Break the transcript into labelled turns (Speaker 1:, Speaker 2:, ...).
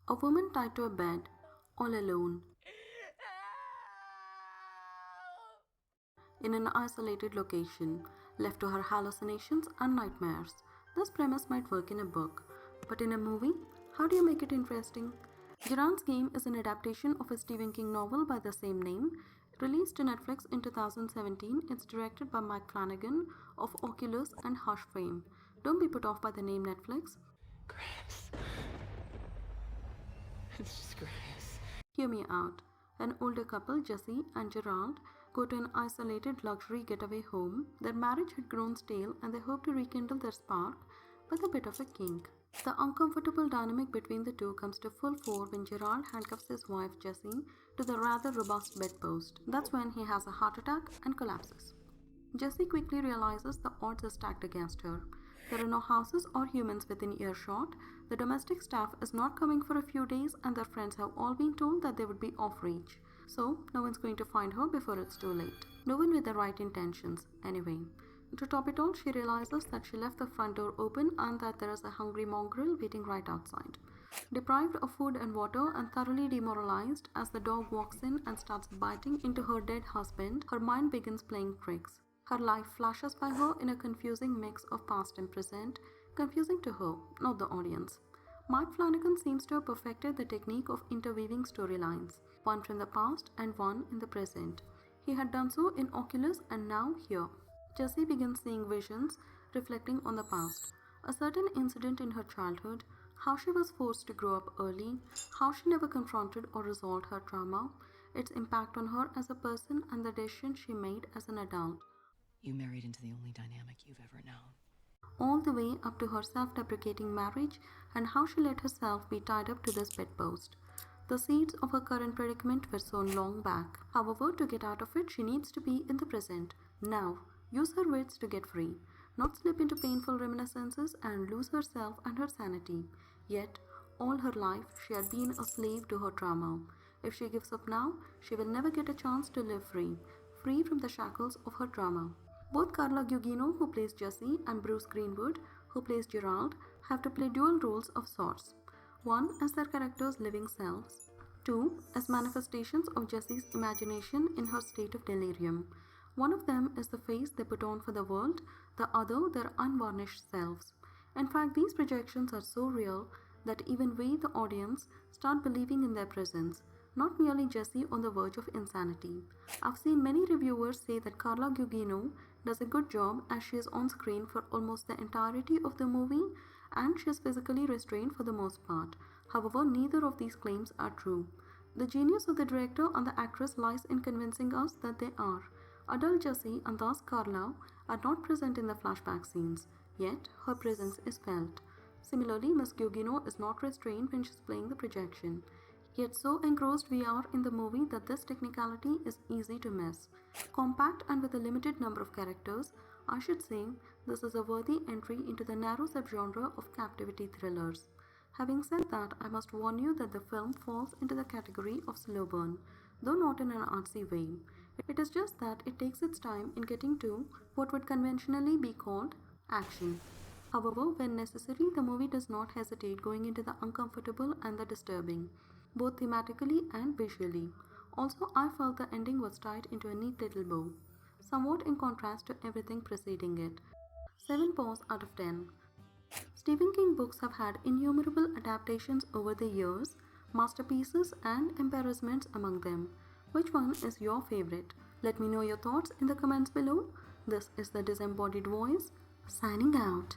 Speaker 1: A woman tied to a bed, all alone, in an isolated location, left to her hallucinations and nightmares. This premise might work in a book, but in a movie, how do you make it interesting? Gerard's Game is an adaptation of a Stephen King novel by the same name. Released to Netflix in 2017, it's directed by Mike Flanagan of Oculus and Hush fame. Don't be put off by the name Netflix.
Speaker 2: Grass. It's just grass.
Speaker 1: Hear me out. An older couple, Jesse and Gerald, go to an isolated luxury getaway home. Their marriage had grown stale and they hope to rekindle their spark with a bit of a kink. The uncomfortable dynamic between the two comes to full fore when Gerald handcuffs his wife Jessie to the rather robust bedpost. That's when he has a heart attack and collapses. Jessie quickly realizes the odds are stacked against her. There are no houses or humans within earshot. The domestic staff is not coming for a few days, and their friends have all been told that they would be off reach. So, no one's going to find her before it's too late. No one with the right intentions, anyway. To top it all, she realizes that she left the front door open and that there is a hungry mongrel waiting right outside. Deprived of food and water and thoroughly demoralized as the dog walks in and starts biting into her dead husband, her mind begins playing tricks. Her life flashes by her in a confusing mix of past and present, confusing to her, not the audience. Mike Flanagan seems to have perfected the technique of interweaving storylines, one from the past and one in the present. He had done so in Oculus and now here. Jessie begins seeing visions reflecting on the past, a certain incident in her childhood, how she was forced to grow up early, how she never confronted or resolved her trauma, its impact on her as a person, and the decision she made as an adult.
Speaker 2: You married into the only dynamic you've ever known.
Speaker 1: All the way up to her self deprecating marriage and how she let herself be tied up to this bedpost. The seeds of her current predicament were sown long back. However, to get out of it, she needs to be in the present, now. Use her wits to get free, not slip into painful reminiscences and lose herself and her sanity. Yet, all her life, she had been a slave to her trauma. If she gives up now, she will never get a chance to live free, free from the shackles of her trauma. Both Carla Gugino, who plays Jessie, and Bruce Greenwood, who plays Gerald, have to play dual roles of sorts. One as their characters' living selves, two as manifestations of Jessie's imagination in her state of delirium. One of them is the face they put on for the world, the other their unvarnished selves. In fact, these projections are so real that even we, the audience, start believing in their presence, not merely Jessie on the verge of insanity. I've seen many reviewers say that Carla Gugino does a good job as she is on screen for almost the entirety of the movie and she is physically restrained for the most part. However, neither of these claims are true. The genius of the director and the actress lies in convincing us that they are. Adult Jessie and thus Carla are not present in the flashback scenes, yet her presence is felt. Similarly, Miss Gugino is not restrained when she's playing the projection. Yet so engrossed we are in the movie that this technicality is easy to miss. Compact and with a limited number of characters, I should say this is a worthy entry into the narrow subgenre of captivity thrillers. Having said that, I must warn you that the film falls into the category of slow burn, though not in an artsy way. It is just that it takes its time in getting to what would conventionally be called action. However, when necessary, the movie does not hesitate going into the uncomfortable and the disturbing, both thematically and visually. Also, I felt the ending was tied into a neat little bow, somewhat in contrast to everything preceding it. 7 paws out of 10. Stephen King books have had innumerable adaptations over the years, masterpieces and embarrassments among them. Which one is your favorite? Let me know your thoughts in the comments below. This is the Disembodied Voice, signing out.